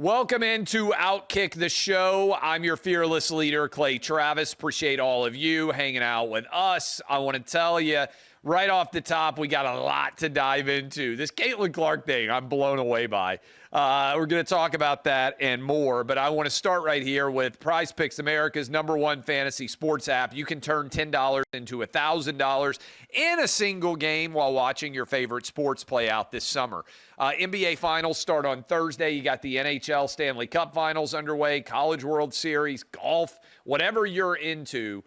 Welcome into OutKick the show. I'm your fearless leader, Clay Travis. Appreciate all of you hanging out with us. I want to tell you right off the top, we got a lot to dive into. This Caitlin Clark thing, I'm blown away by. We're going to talk about that and more, but I want to start right here with Prize Picks, America's #1 fantasy sports app. You can turn $10 into $1,000 in a single game while watching your favorite sports play out this summer. NBA Finals start on Thursday. You got the NHL Stanley Cup Finals underway, College World Series, golf, whatever you're into.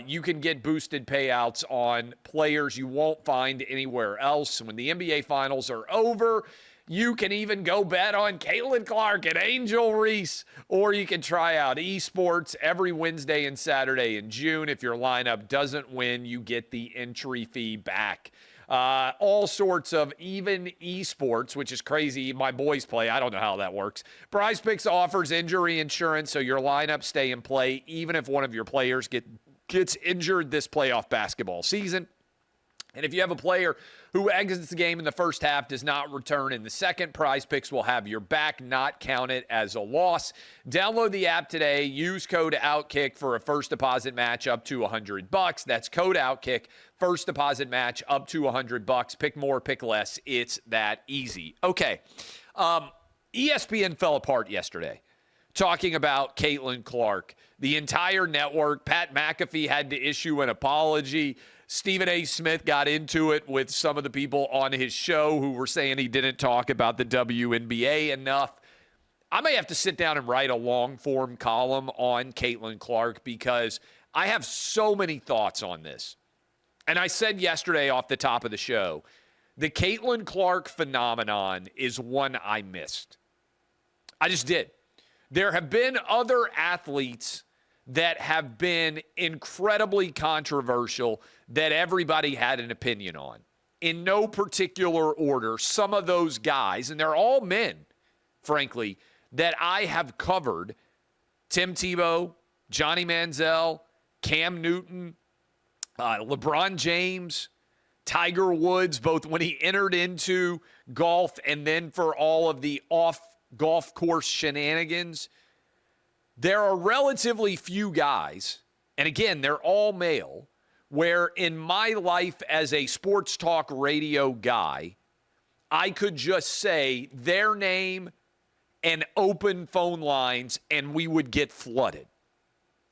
You can get boosted payouts on players you won't find anywhere else. When the NBA Finals are over, you can even go bet on Caitlin Clark and Angel Reese, or you can try out esports every Wednesday and Saturday in June. If your lineup doesn't win, you get the entry fee back. All sorts of even esports, which is crazy. My boys play. I don't know how that works. Prize Picks offers injury insurance, so your lineups stay in play even if one of your players gets injured this playoff basketball season. And if you have a player who exits the game in the first half, does not return in the second, Prize Picks will have your back, not count it as a loss. Download the app today. Use code OutKick for a first deposit match up to $100. That's code OutKick. First deposit match up to $100. Pick more, pick less. It's that easy. Okay. ESPN fell apart yesterday talking about Caitlin Clark. The entire network, Pat McAfee had to issue an apology. Stephen A. Smith got into it with some of the people on his show who were saying he didn't talk about the WNBA enough. I may have to sit down and write a long-form column on Caitlin Clark because I have so many thoughts on this. And I said yesterday off the top of the show, the Caitlin Clark phenomenon is one I missed. I just did. There have been other athletes that have been incredibly controversial that everybody had an opinion on. In no particular order, some of those guys, and they're all men, frankly, that I have covered, Tim Tebow, Johnny Manziel, Cam Newton, LeBron James, Tiger Woods, both when he entered into golf and then for all of the off-golf course shenanigans. There are relatively few guys, and again, they're all male, where in my life as a sports talk radio guy, I could just say their name and open phone lines and we would get flooded.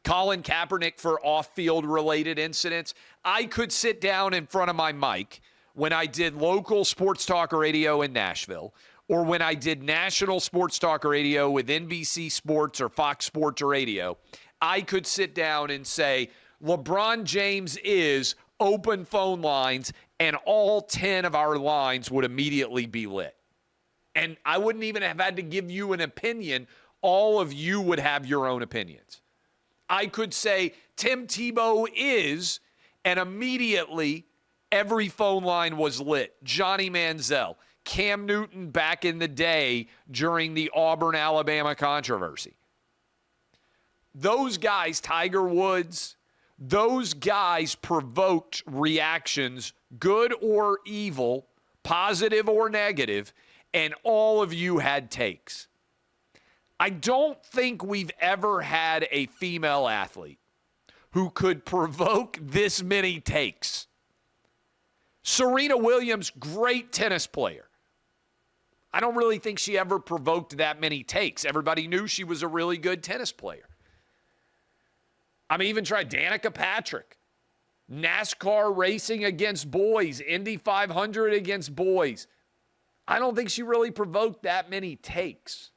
Colin Kaepernick for off-field related incidents. I could sit down in front of my mic when I did local sports talk radio in Nashville, or when I did national sports talk radio with NBC Sports or Fox Sports Radio, I could sit down and say, LeBron James is open phone lines, and all 10 of our lines would immediately be lit. And I wouldn't even have had to give you an opinion. All of you would have your own opinions. I could say, Tim Tebow is, and immediately every phone line was lit. Johnny Manziel, Cam Newton back in the day during the Auburn-Alabama controversy. Those guys, Tiger Woods, those guys provoked reactions, good or evil, positive or negative, and all of you had takes. I don't think we've ever had a female athlete who could provoke this many takes. Serena Williams, great tennis player. I don't really think she ever provoked that many takes. Everybody knew she was a really good tennis player. I mean, even tried Danica Patrick. NASCAR racing against boys. Indy 500 against boys. I don't think she really provoked that many takes.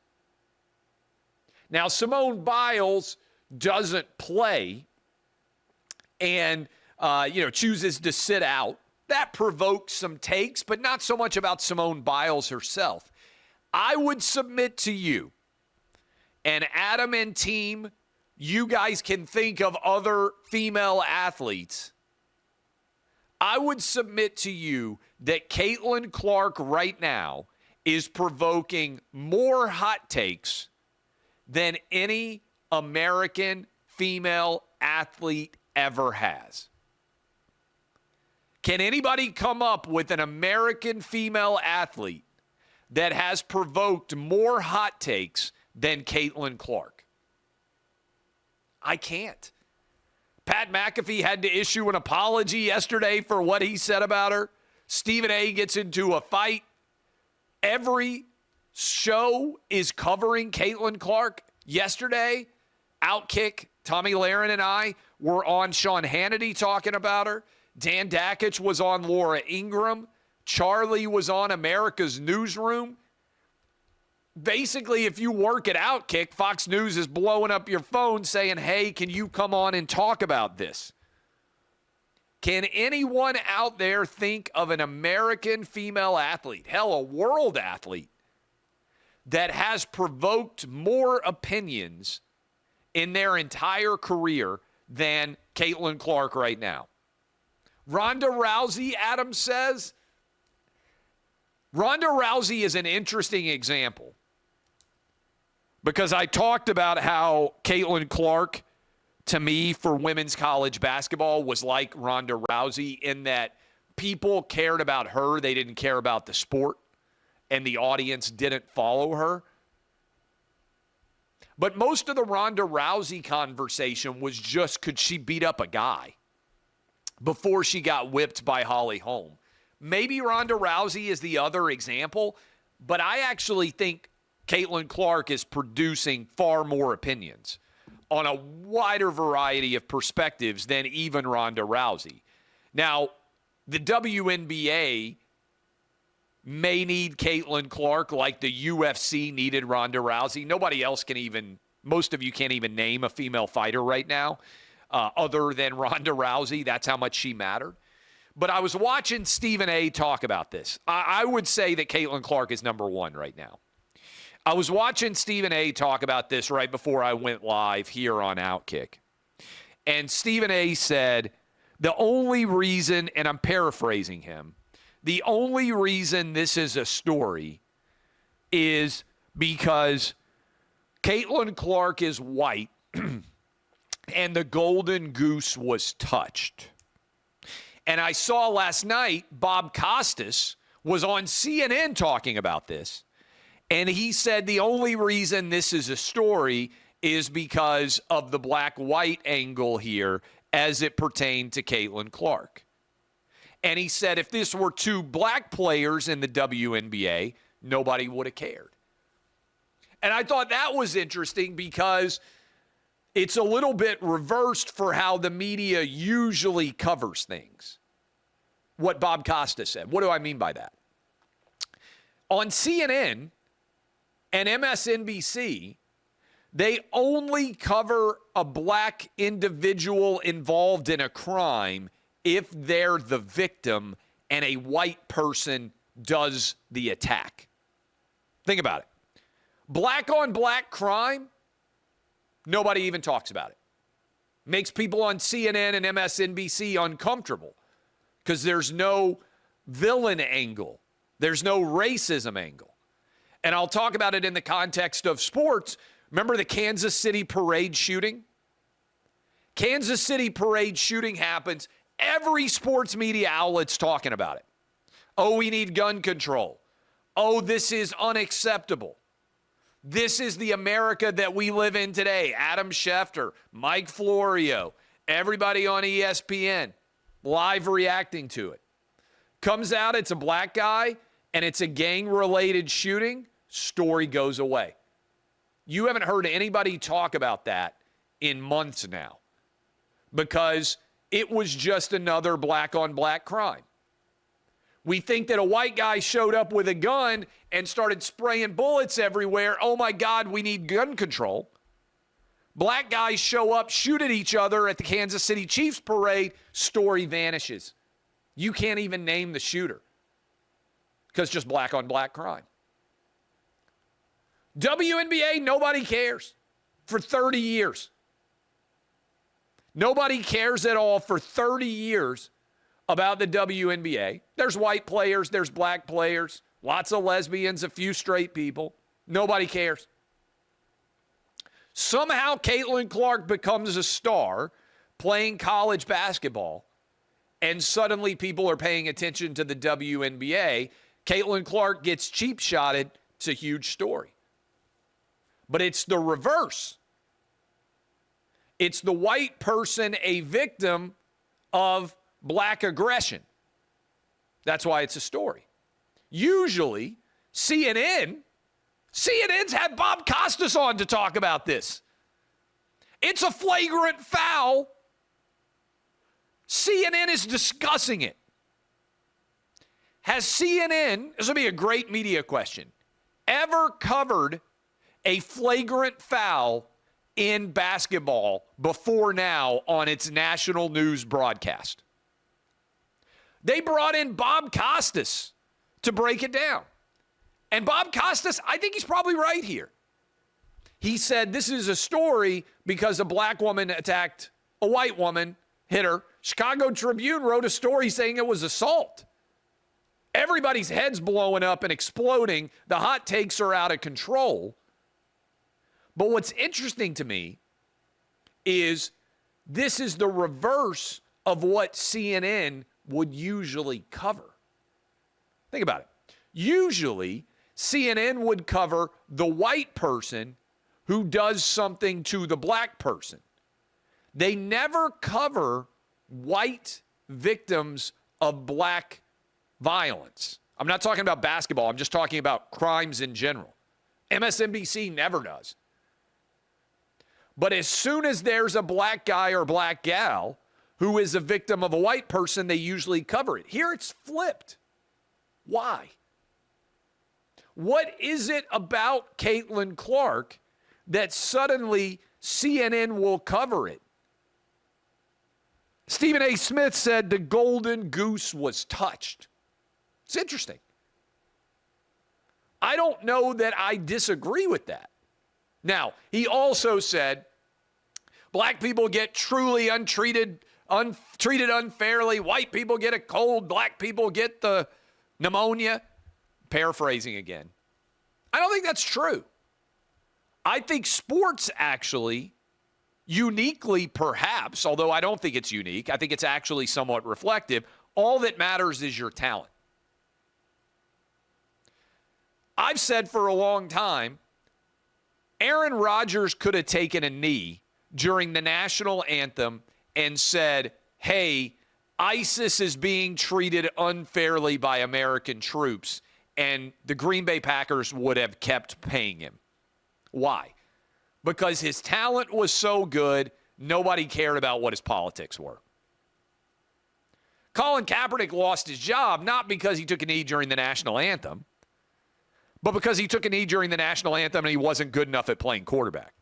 Now, Simone Biles doesn't play and, chooses to sit out. That provokes some takes, but not so much about Simone Biles herself. I would submit to you, and Adam and team, you guys can think of other female athletes. I would submit to you that Caitlin Clark right now is provoking more hot takes than any American female athlete ever has. Can anybody come up with an American female athlete that has provoked more hot takes than Caitlin Clark. I can't. Pat McAfee had to issue an apology yesterday for what he said about her. Stephen A. gets into a fight. Every show is covering Caitlin Clark. Yesterday, OutKick, Tommy Lahren and I were on Sean Hannity talking about her. Dan Dakich was on Laura Ingraham. Charlie was on America's Newsroom. Basically, if you work at OutKick, Fox News is blowing up your phone saying, hey, can you come on and talk about this? Can anyone out there think of an American female athlete, hell, a world athlete, that has provoked more opinions in their entire career than Caitlin Clark right now? Ronda Rousey, Adam says. Ronda Rousey is an interesting example because I talked about how Caitlin Clark, to me, for women's college basketball, was like Ronda Rousey in that people cared about her. They didn't care about the sport, and the audience didn't follow her. But most of the Ronda Rousey conversation was just, could she beat up a guy before she got whipped by Holly Holm? Maybe Ronda Rousey is the other example, but I actually think Caitlin Clark is producing far more opinions on a wider variety of perspectives than even Ronda Rousey. Now, the WNBA may need Caitlin Clark like the UFC needed Ronda Rousey. Nobody else can even, most of you can't even name a female fighter right now other than Ronda Rousey. That's how much she mattered. But I was watching Stephen A. talk about this. I would say that Caitlin Clark is number one right now. I was watching Stephen A. talk about this right before I went live here on OutKick. And Stephen A. said, the only reason, and I'm paraphrasing him, the only reason this is a story is because Caitlin Clark is white and the golden goose was touched. And I saw last night Bob Costas was on CNN talking about this. And he said the only reason this is a story is because of the black-white angle here as it pertained to Caitlin Clark. And he said if this were two black players in the WNBA, nobody would have cared. And I thought that was interesting because it's a little bit reversed for how the media usually covers things. What Bob Costa said. What do I mean by that? On CNN and MSNBC, they only cover a black individual involved in a crime if they're the victim and a white person does the attack. Think about it. Black on black crime, nobody even talks about it. Makes people on CNN and MSNBC uncomfortable because there's no villain angle. There's no racism angle. And I'll talk about it in the context of sports. Remember the Kansas City parade shooting? Kansas City parade shooting happens. Every sports media outlet's talking about it. Oh, we need gun control. Oh, this is unacceptable. This is the America that we live in today. Adam Schefter, Mike Florio, everybody on ESPN, live reacting to it. Comes out, it's a black guy, and it's a gang-related shooting, story goes away. You haven't heard anybody talk about that in months now because it was just another black-on-black crime. We think that a white guy showed up with a gun and started spraying bullets everywhere. Oh, my God, we need gun control. Black guys show up, shoot at each other at the Kansas City Chiefs parade, story vanishes. You can't even name the shooter because just black-on-black crime. WNBA, nobody cares for 30 years. Nobody cares at all for 30 years about the WNBA. There's white players, there's black players, lots of lesbians, a few straight people. Nobody cares. Somehow Caitlin Clark becomes a star playing college basketball, and suddenly people are paying attention to the WNBA. Caitlin Clark gets cheap-shotted. It's a huge story. But it's the reverse. It's the white person a victim of black aggression. That's why it's a story. Usually, CNN's had Bob Costas on to talk about this. It's a flagrant foul. CNN is discussing it. Has CNN, this will be a great media question, ever covered a flagrant foul in basketball before now on its national news broadcast? They brought in Bob Costas to break it down. And Bob Costas, I think he's probably right here. He said this is a story because a black woman attacked a white woman, hit her. Chicago Tribune wrote a story saying it was assault. Everybody's head's blowing up and exploding. The hot takes are out of control. But what's interesting to me is this is the reverse of what CNN would usually cover. Think about it. Usually, CNN would cover the white person who does something to the black person. They never cover white victims of black violence. I'm not talking about basketball. I'm just talking about crimes in general. MSNBC never does. But as soon as there's a black guy or black gal who is a victim of a white person, they usually cover it. Here it's flipped. Why? What is it about Caitlin Clark that suddenly CNN will cover it? Stephen A. Smith said the golden goose was touched. It's interesting. I don't know that I disagree with that. Now, he also said black people get truly treated unfairly. White people get a cold. Black people get the pneumonia. Paraphrasing again. I don't think that's true. I think sports actually, uniquely perhaps, although I don't think it's unique, I think it's actually somewhat reflective, all that matters is your talent. I've said for a long time, Aaron Rodgers could have taken a knee during the national anthem and said, hey, ISIS is being treated unfairly by American troops, and the Green Bay Packers would have kept paying him. Why? Because his talent was so good, nobody cared about what his politics were. Colin Kaepernick lost his job not because he took a knee during the national anthem, but because he took a knee during the national anthem and he wasn't good enough at playing quarterback.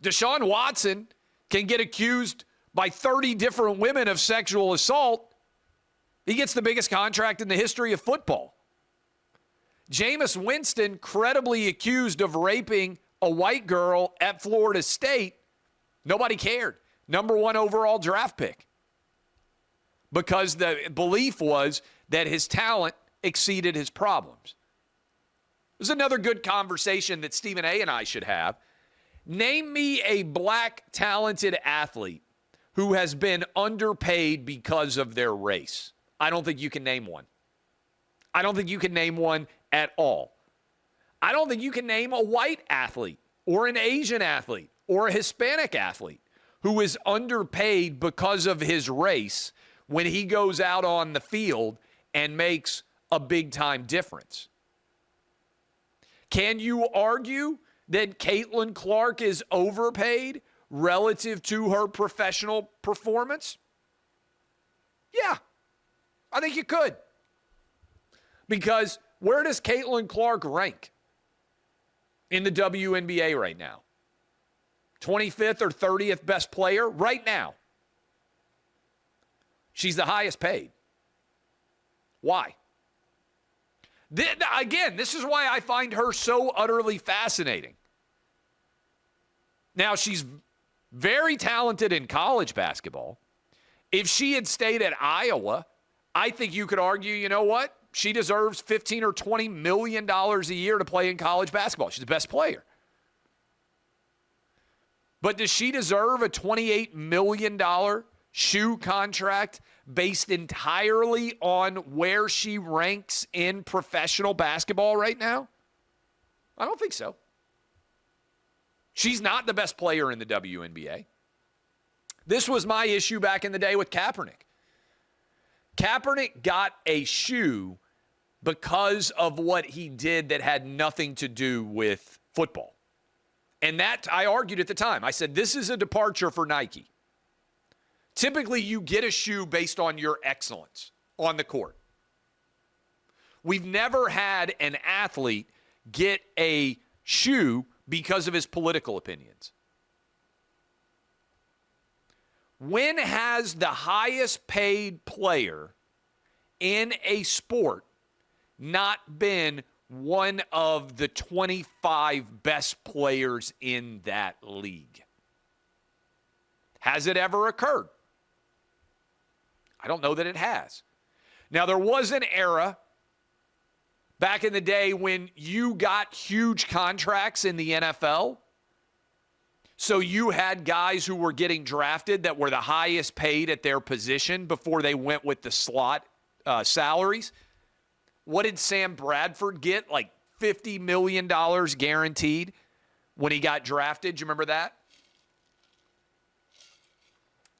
Deshaun Watson can get accused by 30 different women of sexual assault. He gets the biggest contract in the history of football. Jameis Winston, credibly accused of raping a white girl at Florida State. Nobody cared. Number 1 overall draft pick. Because the belief was that his talent exceeded his problems. This is another good conversation that Stephen A. and I should have. Name me a black talented athlete who has been underpaid because of their race. I don't think you can name one. I don't think you can name one at all. I don't think you can name a white athlete or an Asian athlete or a Hispanic athlete who is underpaid because of his race when he goes out on the field and makes a big-time difference. Can you argue that Caitlin Clark is overpaid relative to her professional performance? Yeah, I think you could. Because where does Caitlin Clark rank in the WNBA right now? 25th or 30th best player right now. She's the highest paid. Why? Again, this is why I find her so utterly fascinating. Now, she's very talented in college basketball. If she had stayed at Iowa, I think you could argue, you know what? She deserves $15 or $20 million a year to play in college basketball. She's the best player. But does she deserve a $28 million shoe contract based entirely on where she ranks in professional basketball right now? I don't think so. She's not the best player in the WNBA. This was my issue back in the day with Kaepernick. Kaepernick got a shoe because of what he did that had nothing to do with football. And that, I argued at the time. I said, this is a departure for Nike. Typically, you get a shoe based on your excellence on the court. We've never had an athlete get a shoe because of his political opinions. When has the highest paid player in a sport not been one of the 25 best players in that league? Has it ever occurred? I don't know that it has. Now, there was an era back in the day when you got huge contracts in the NFL. So you had guys who were getting drafted that were the highest paid at their position before they went with the slot salaries. What did Sam Bradford get? Like $50 million guaranteed when he got drafted. Do you remember that?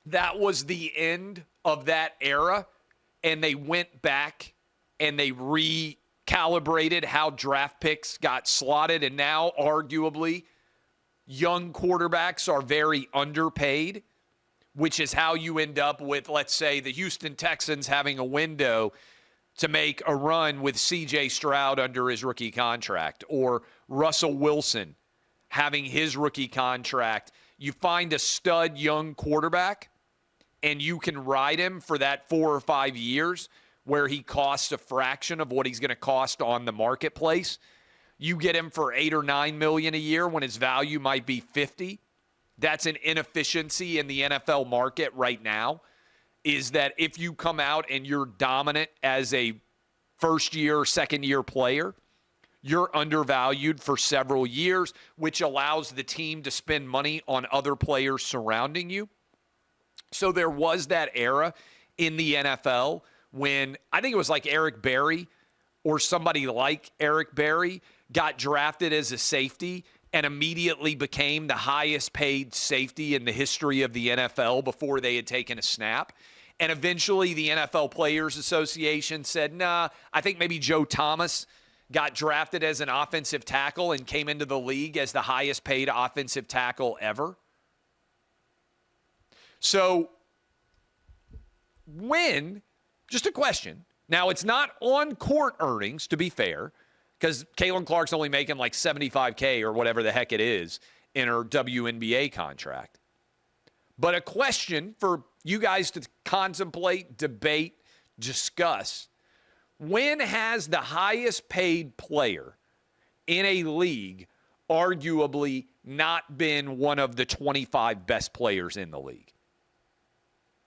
That was the end of that era, and they went back and they recalibrated how draft picks got slotted, and now arguably young quarterbacks are very underpaid, which is how you end up with, let's say, the Houston Texans having a window to make a run with C.J. Stroud under his rookie contract, or Russell Wilson having his rookie contract. You find a stud young quarterback, and you can ride him for that 4 or 5 years where he costs a fraction of what he's going to cost on the marketplace. You get him for $8 or $9 million a year when his value might be 50. That's an inefficiency in the NFL market right now, is that if you come out and you're dominant as a first-year, second-year player, you're undervalued for several years, which allows the team to spend money on other players surrounding you. So there was that era in the NFL when I think it was like Eric Berry or somebody like Eric Berry got drafted as a safety and immediately became the highest paid safety in the history of the NFL before they had taken a snap. And eventually the NFL Players Association said, nah, I think maybe Joe Thomas got drafted as an offensive tackle and came into the league as the highest paid offensive tackle ever. So just a question. Now, it's not on court earnings, to be fair, because Caitlin Clark's only making like $75K or whatever the heck it is in her WNBA contract. But a question for you guys to contemplate, debate, discuss. When has the highest paid player in a league arguably not been one of the 25 best players in the league?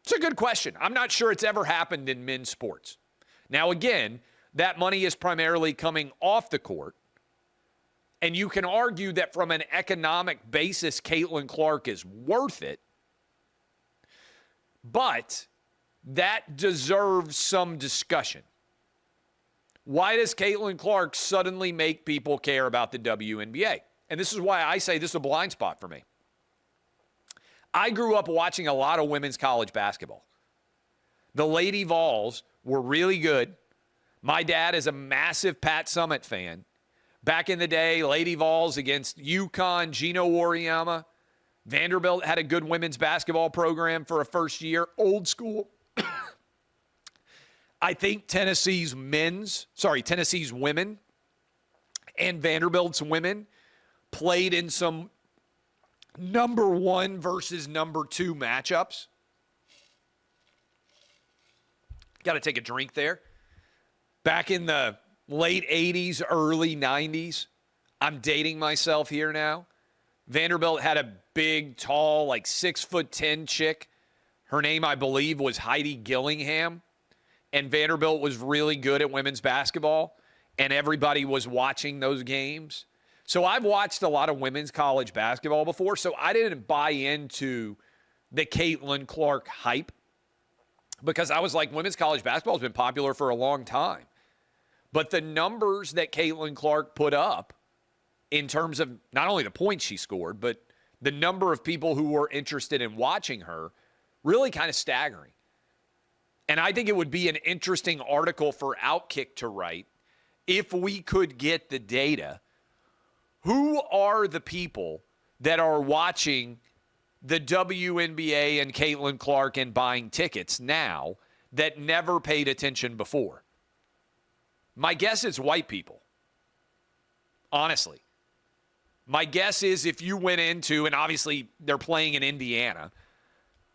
It's a good question. I'm not sure it's ever happened in men's sports. Now, again, that money is primarily coming off the court. And you can argue that from an economic basis, Caitlin Clark is worth it. But that deserves some discussion. Why does Caitlin Clark suddenly make people care about the WNBA? And this is why I say this is a blind spot for me. I grew up watching a lot of women's college basketball. The Lady Vols were really good. My dad is a massive Pat Summitt fan. Back in the day, Lady Vols against UConn, Gino Auriemma. Vanderbilt had a good women's basketball program for a first year. Old school. I think Tennessee's women and Vanderbilt's women played in some number 1 versus number 2 matchups. Got to take a drink there. Back in the late 80s, early 90s, I'm dating myself here now. Vanderbilt had a big, tall, like 6'10" chick. Her name, I believe, was Heidi Gillingham. And Vanderbilt was really good at women's basketball. And everybody was watching those games. So I've watched a lot of women's college basketball before, so I didn't buy into the Caitlin Clark hype because I was like, women's college basketball has been popular for a long time. But the numbers that Caitlin Clark put up in terms of not only the points she scored, but the number of people who were interested in watching her, really kind of staggering. And I think it would be an interesting article for OutKick to write if we could get the data. Who are the people that are watching the WNBA and Caitlin Clark and buying tickets now that never paid attention before? My guess is white people. Honestly. My guess is if you went into, and obviously they're playing in Indiana,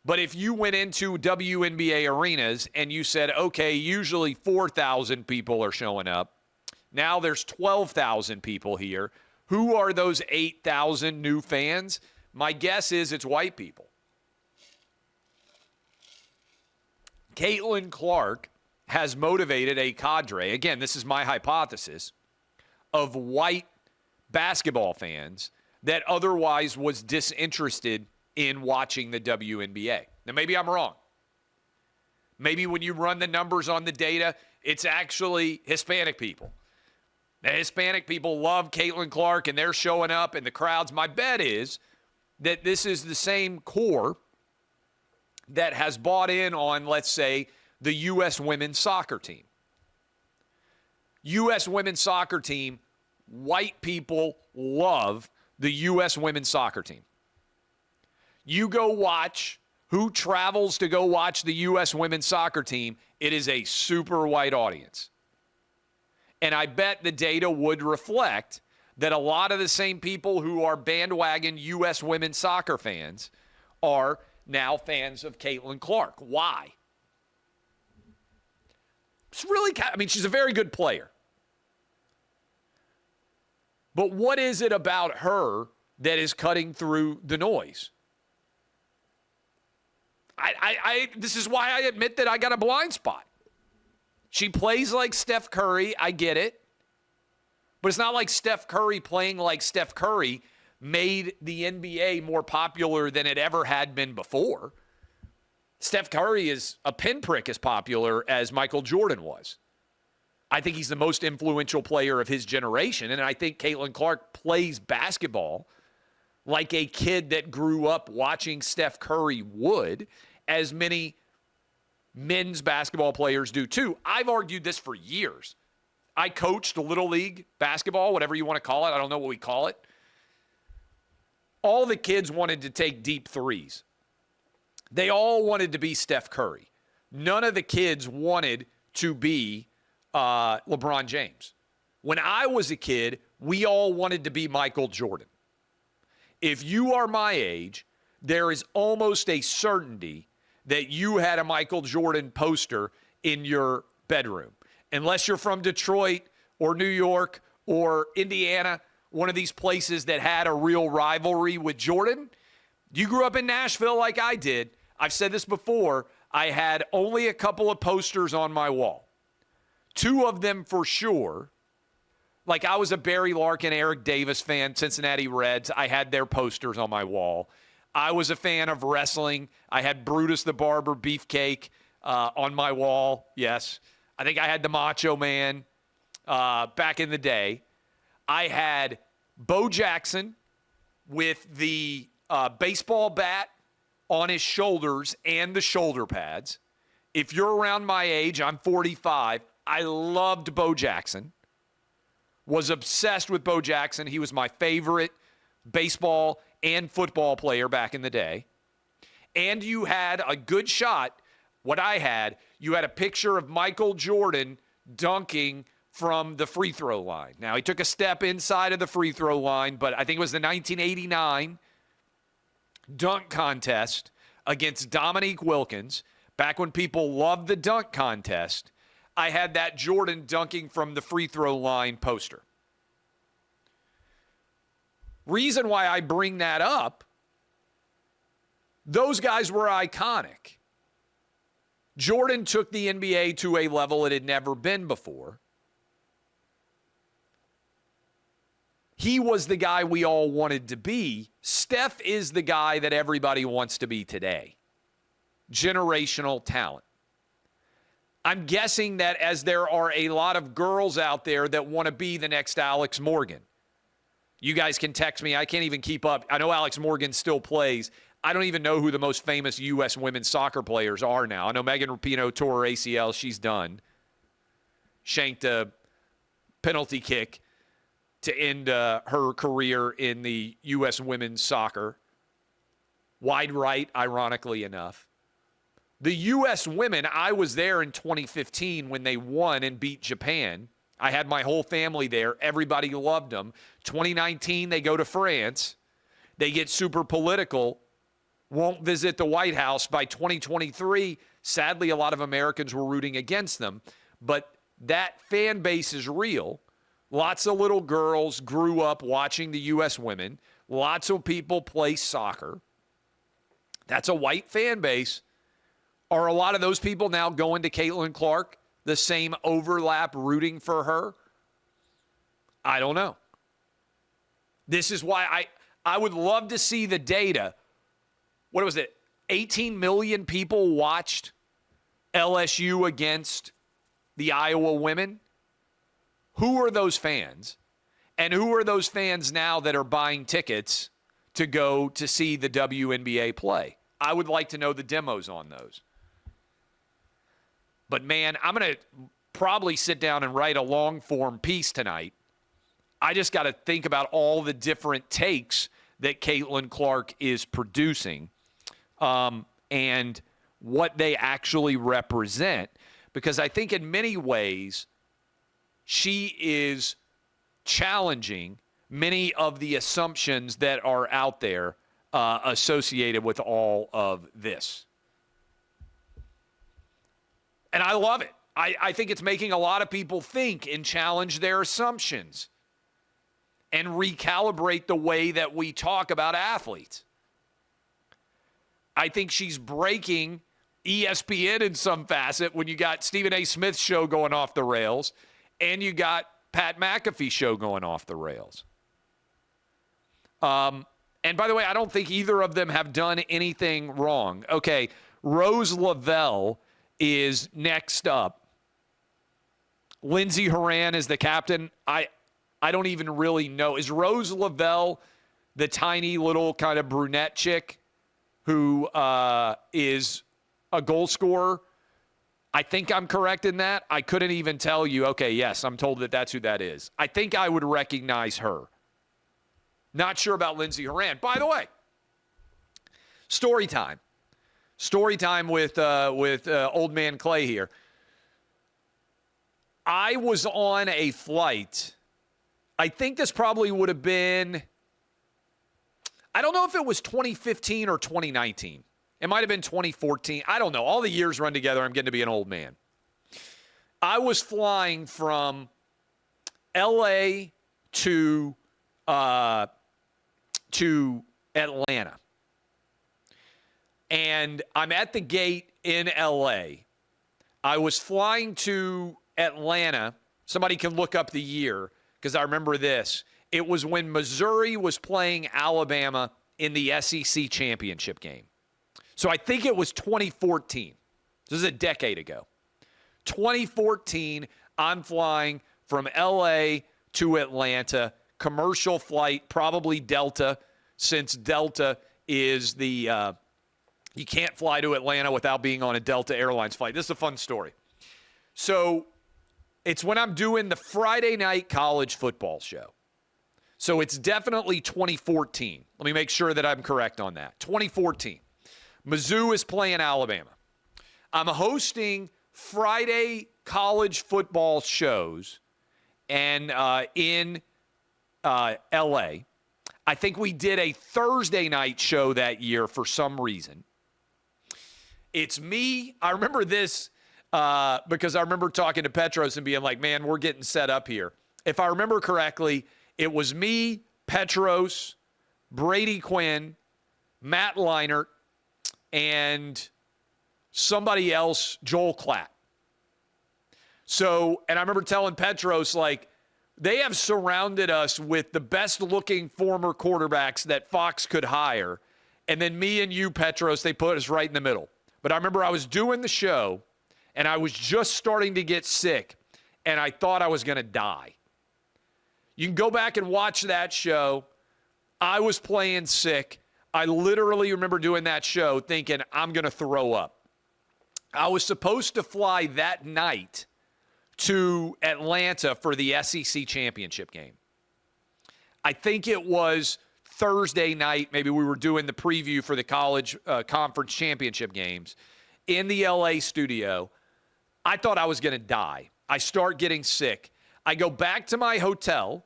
but if you went into WNBA arenas and you said, okay, usually 4,000 people are showing up. Now there's 12,000 people here. Who are those 8,000 new fans? My guess is it's white people. Caitlin Clark has motivated a cadre, again, this is my hypothesis, of white basketball fans that otherwise was disinterested in watching the WNBA. Now, maybe I'm wrong. Maybe when you run the numbers on the data, it's actually Hispanic people. The Hispanic people love Caitlin Clark, and they're showing up in the crowds. My bet is that this is the same core that has bought in on, let's say, the U.S. women's soccer team. U.S. women's soccer team, white people love the U.S. women's soccer team. You go watch who travels to go watch the U.S. women's soccer team, it is a super white audience. And I bet the data would reflect that a lot of the same people who are bandwagon U.S. women's soccer fans are now fans of Caitlin Clark. Why? It's really, she's a very good player. But what is it about her that is cutting through the noise? This is why I admit that I got a blind spot. She plays like Steph Curry. I get it. But it's not like Steph Curry playing like Steph Curry made the NBA more popular than it ever had been before. Steph Curry is a pinprick as popular as Michael Jordan was. I think he's the most influential player of his generation, and I think Caitlin Clark plays basketball like a kid that grew up watching Steph Curry would, as many men's basketball players do too. I've argued this for years. I coached Little League basketball, whatever you want to call it. I don't know what we call it. All the kids wanted to take deep threes. They all wanted to be Steph Curry. None of the kids wanted to be LeBron James. When I was a kid, we all wanted to be Michael Jordan. If you are my age, there is almost a certainty that you had a Michael Jordan poster in your bedroom. Unless you're from Detroit or New York or Indiana, one of these places that had a real rivalry with Jordan. You grew up in Nashville like I did. I've said this before. I had only a couple of posters on my wall. Two of them for sure. Like I was a Barry Larkin, Eric Davis fan, Cincinnati Reds. I had their posters on my wall. I was a fan of wrestling. I had Brutus the Barber Beefcake on my wall. Yes. I think I had the Macho Man back in the day. I had Bo Jackson with the baseball bat on his shoulders and the shoulder pads. If you're around my age, I'm 45. I loved Bo Jackson. Was obsessed with Bo Jackson. He was my favorite baseball and football player back in the day. And you had a good shot. What I had, you had a picture of Michael Jordan dunking from the free throw line. Now, he took a step inside of the free throw line, but I think it was the 1989 dunk contest against Dominique Wilkins. Back when people loved the dunk contest, I had that Jordan dunking from the free throw line poster. Reason why I bring that up, those guys were iconic. Jordan took the NBA to a level it had never been before. He was the guy we all wanted to be. Steph is the guy that everybody wants to be today. Generational talent. I'm guessing that as there are a lot of girls out there that want to be the next Alex Morgan, You guys can text me. I can't even keep up. I know Alex Morgan still plays. I don't even know who the most famous U.S. women's soccer players are now. I know Megan Rapinoe tore her ACL. She's done. Shanked a penalty kick to end her career in the U.S. women's soccer. Wide right, ironically enough. The U.S. women, I was there in 2015 when they won and beat Japan. I had my whole family there. Everybody loved them. 2019, they go to France. They get super political, won't visit the White House. By 2023, sadly, a lot of Americans were rooting against them. But that fan base is real. Lots of little girls grew up watching the U.S. women. Lots of people play soccer. That's a white fan base. Are a lot of those people now going to Caitlin Clark, the same overlap rooting for her? I don't know. This is why I would love to see the data. What was it? 18 million people watched LSU against the Iowa women. Who are those fans? And who are those fans now that are buying tickets to go to see the WNBA play? I would like to know the demos on those. But, man, I'm going to probably sit down and write a long-form piece tonight. I just got to think about all the different takes that Caitlin Clark is producing and what they actually represent. Because I think in many ways she is challenging many of the assumptions that are out there associated with all of this. And I love it. I think it's making a lot of people think and challenge their assumptions and recalibrate the way that we talk about athletes. I think she's breaking ESPN in some facet when you got Stephen A. Smith's show going off the rails and you got Pat McAfee's show going off the rails. And by the way, I don't think either of them have done anything wrong. Okay, Rose Lavelle is next up. Lindsey Horan is the captain. I don't even really know. Is Rose Lavelle the tiny little kind of brunette chick who is a goal scorer? I think I'm correct in that. I couldn't even tell you. Okay, yes, I'm told that that's who that is. I think I would recognize her. Not sure about Lindsey Horan. By the way, story time. Story time with old man Clay here. I was on a flight. I think this probably would have been, I don't know if it was 2015 or 2019. It might have been 2014. I don't know. All the years run together. I'm getting to be an old man. I was flying from L.A. to Atlanta. And I'm at the gate in L.A. I was flying to Atlanta. Somebody can look up the year because I remember this. It was when Missouri was playing Alabama in the SEC championship game. So I think it was 2014. This is a decade ago. 2014, I'm flying from L.A. to Atlanta. Commercial flight, probably Delta, since Delta is the you can't fly to Atlanta without being on a Delta Airlines flight. This is a fun story. So it's when I'm doing the Friday night college football show. So it's definitely 2014. Let me make sure that I'm correct on that. 2014. Mizzou is playing Alabama. I'm hosting Friday college football shows and in L.A. I think we did a Thursday night show that year for some reason. It's me. I remember this because I remember talking to Petros and being like, man, we're getting set up here. If I remember correctly, it was me, Petros, Brady Quinn, Matt Leinart, and somebody else, Joel Klatt. So, and I remember telling Petros, like, they have surrounded us with the best-looking former quarterbacks that Fox could hire. And then me and you, Petros, they put us right in the middle. But I remember I was doing the show, and I was just starting to get sick, and I thought I was going to die. You can go back and watch that show. I was playing sick. I literally remember doing that show thinking, I'm going to throw up. I was supposed to fly that night to Atlanta for the SEC championship game. I think it was Thursday night. Maybe we were doing the preview for the college conference championship games in the LA studio. I thought I was going to die. I start getting sick. I go back to my hotel,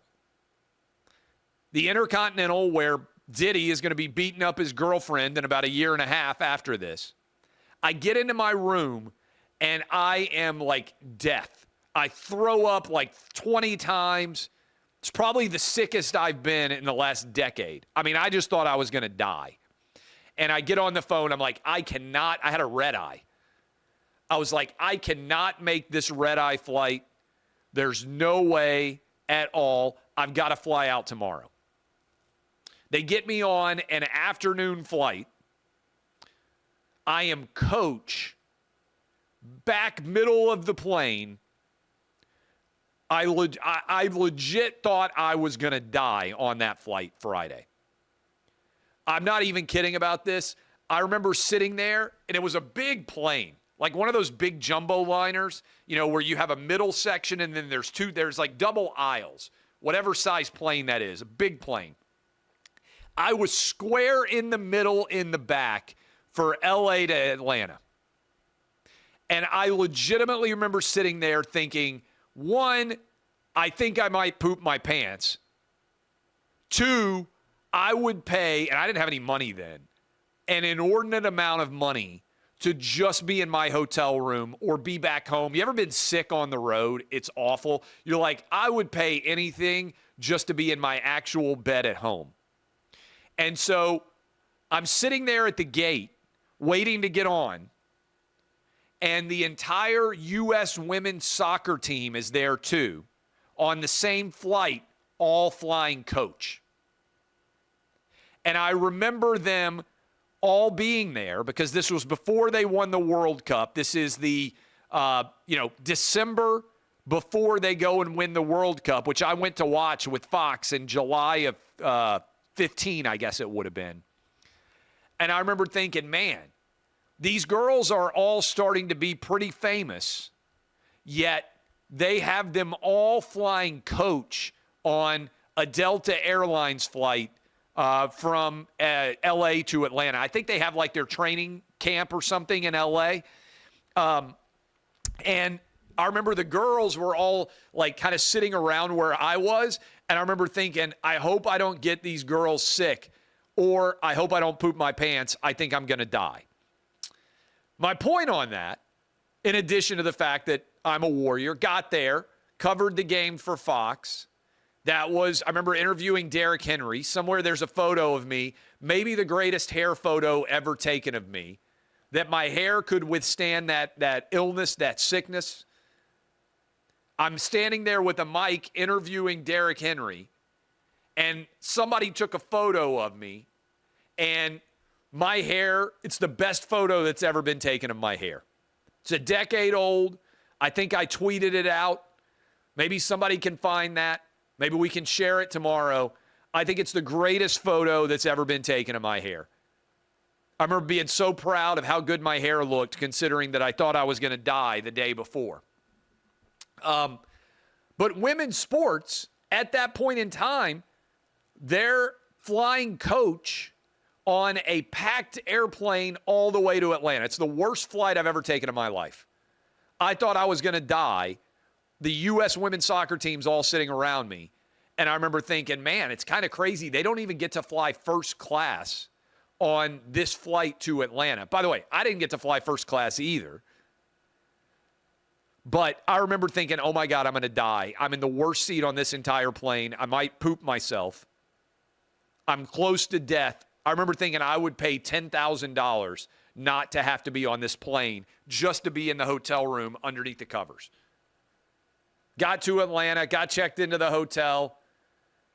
the Intercontinental, where Diddy is going to be beating up his girlfriend in about a year and a half after this. I get into my room, and I am like death. I throw up like 20 times. It's probably the sickest I've been in the last decade. I mean, I just thought I was going to die. And I get on the phone. I'm like, I had a red eye. I was like, I cannot make this red eye flight. There's no way at all. I've got to fly out tomorrow. They get me on an afternoon flight. I am coach, back middle of the plane. I legit thought I was going to die on that flight Friday. I'm not even kidding about this. I remember sitting there, and it was a big plane, like one of those big jumbo liners, you know, where you have a middle section and then there's like double aisles, whatever size plane that is, a big plane. I was square in the middle in the back for LA to Atlanta. And I legitimately remember sitting there thinking, one, I think I might poop my pants. Two, I would pay, and I didn't have any money then, an inordinate amount of money to just be in my hotel room or be back home. You ever been sick on the road? It's awful. You're like, I would pay anything just to be in my actual bed at home. And so I'm sitting there at the gate waiting to get on, and the entire U.S. women's soccer team is there too, on the same flight, all flying coach. And I remember them all being there because this was before they won the World Cup. This is the, December before they go and win the World Cup, which I went to watch with Fox in July of 15, I guess it would have been. And I remember thinking, man, these girls are all starting to be pretty famous, yet they have them all flying coach on a Delta Airlines flight from L.A. to Atlanta. I think they have like their training camp or something in L.A. And I remember the girls were all like kind of sitting around where I was. And I remember thinking, I hope I don't get these girls sick, or I hope I don't poop my pants. I think I'm going to die. My point on that, in addition to the fact that I'm a Warrior, got there, covered the game for Fox. I remember interviewing Derrick Henry. Somewhere there's a photo of me, maybe the greatest hair photo ever taken of me, that my hair could withstand that illness, that sickness. I'm standing there with a mic interviewing Derrick Henry, and somebody took a photo of me, and my hair, it's the best photo that's ever been taken of my hair. It's a decade old. I think I tweeted it out. Maybe somebody can find that. Maybe we can share it tomorrow. I think it's the greatest photo that's ever been taken of my hair. I remember being so proud of how good my hair looked, considering that I thought I was going to die the day before. But women's sports, at that point in time, they're flying coach on a packed airplane all the way to Atlanta. It's the worst flight I've ever taken in my life. I thought I was going to die. The U.S. women's soccer team's all sitting around me. And I remember thinking, man, it's kind of crazy. They don't even get to fly first class on this flight to Atlanta. By the way, I didn't get to fly first class either. But I remember thinking, oh, my God, I'm going to die. I'm in the worst seat on this entire plane. I might poop myself. I'm close to death. I remember thinking I would pay $10,000 not to have to be on this plane, just to be in the hotel room underneath the covers. Got to Atlanta, got checked into the hotel,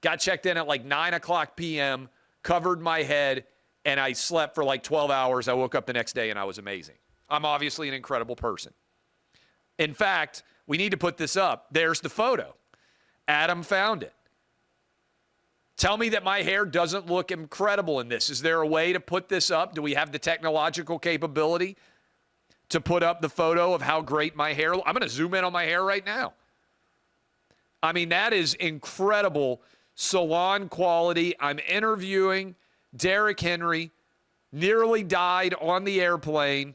got checked in at like 9 o'clock p.m., covered my head, and I slept for like 12 hours. I woke up the next day, and I was amazing. I'm obviously an incredible person. In fact, we need to put this up. There's the photo. Adam found it. Tell me that my hair doesn't look incredible in this. Is there a way to put this up? Do we have the technological capability to put up the photo of how great my hair looks? I'm going to zoom in on my hair right now. I mean, that is incredible salon quality. I'm interviewing Derrick Henry, nearly died on the airplane,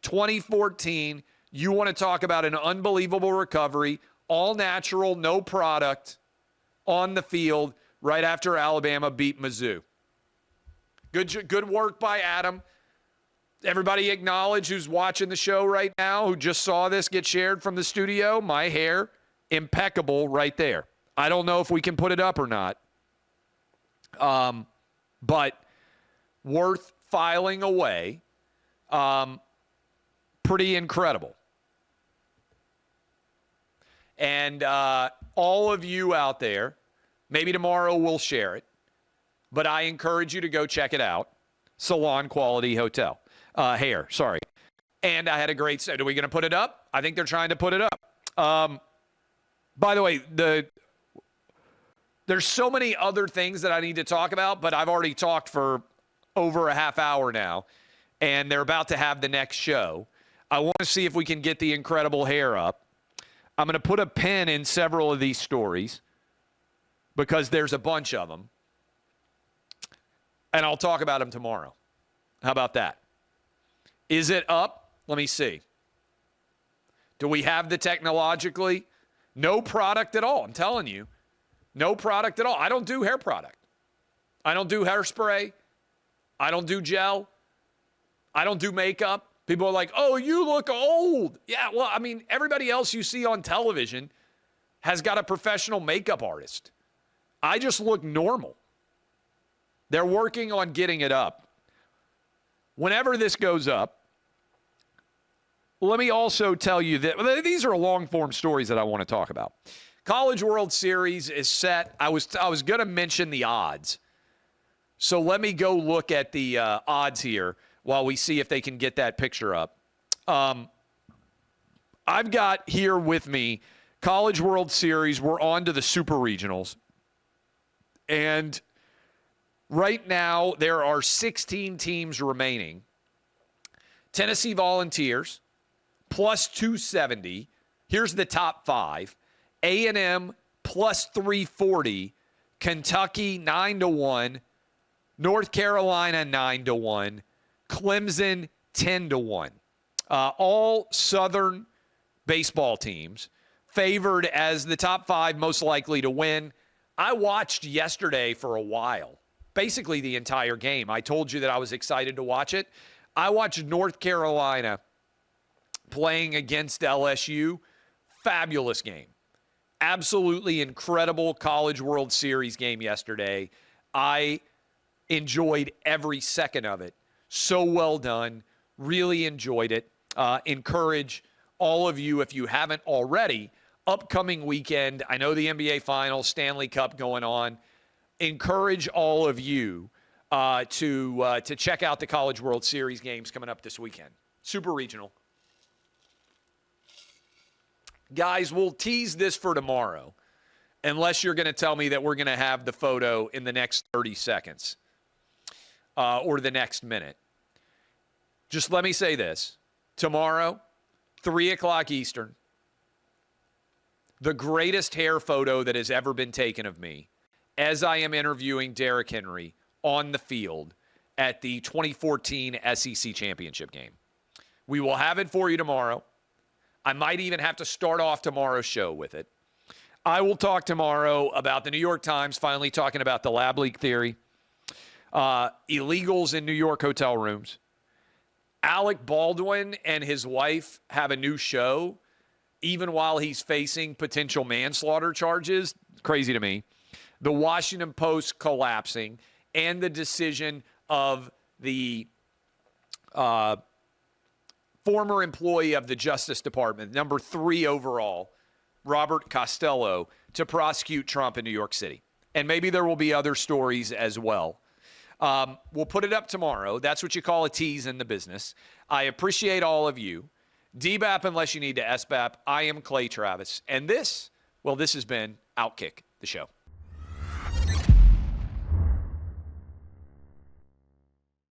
2014. You want to talk about an unbelievable recovery, all natural, no product, on the field right after Alabama beat Mizzou. Good work by Adam. Everybody acknowledge who's watching the show right now, who just saw this get shared from the studio. My hair, impeccable right there. I don't know if we can put it up or not, but worth filing away. Pretty incredible. And all of you out there, maybe tomorrow we'll share it, but I encourage you to go check it out. Salon quality hotel. Hair, sorry. And I had a great set. Are we going to put it up? I think they're trying to put it up. By the way, there's so many other things that I need to talk about, but I've already talked for over a half hour now, and they're about to have the next show. I want to see if we can get the incredible hair up. I'm going to put a pin in several of these stories because there's a bunch of them, and I'll talk about them tomorrow. How about that? Is it up? Let me see. Do we have the technologically? No product at all. I'm telling you. No product at all. I don't do hair product. I don't do hairspray. I don't do gel. I don't do makeup. People are like, oh, you look old. Yeah, well, I mean, everybody else you see on television has got a professional makeup artist. I just look normal. They're working on getting it up. Whenever this goes up, let me also tell you that these are long-form stories that I want to talk about. College World Series is set. I was going to mention the odds. So let me go look at the odds here while we see if they can get that picture up. I've got here with me College World Series. We're on to the Super Regionals. And right now there are 16 teams remaining. Tennessee Volunteers, plus 270. Here's the top five. A&M, plus 340. Kentucky, 9-1. North Carolina, 9-1. Clemson, 10-1. All Southern baseball teams favored as the top five most likely to win. I watched yesterday for a while, basically the entire game. I told you that I was excited to watch it. I watched North Carolina playing against LSU. Fabulous game. Absolutely incredible College World Series game yesterday. I enjoyed every second of it. So well done. Really enjoyed it. Encourage all of you, if you haven't already, upcoming weekend. I know the NBA Finals, Stanley Cup going on. Encourage all of you to check out the College World Series games coming up this weekend. Super Regional. Guys, we'll tease this for tomorrow, unless you're going to tell me that we're going to have the photo in the next 30 seconds or the next minute. Just let me say this. Tomorrow, 3 o'clock Eastern, the greatest hair photo that has ever been taken of me as I am interviewing Derrick Henry on the field at the 2014 SEC Championship game. We will have it for you tomorrow. I might even have to start off tomorrow's show with it. I will talk tomorrow about the New York Times finally talking about the lab leak theory, illegals in New York hotel rooms. Alec Baldwin and his wife have a new show, even while he's facing potential manslaughter charges. Crazy to me. The Washington Post collapsing, and the decision of the former employee of the Justice Department, number 3 overall, Robert Costello, to prosecute Trump in New York City. And maybe there will be other stories as well. We'll put it up tomorrow. That's what you call a tease in the business. I appreciate all of you. DBAP unless you need to SBAP. I am Clay Travis. And this has been OutKick, the show.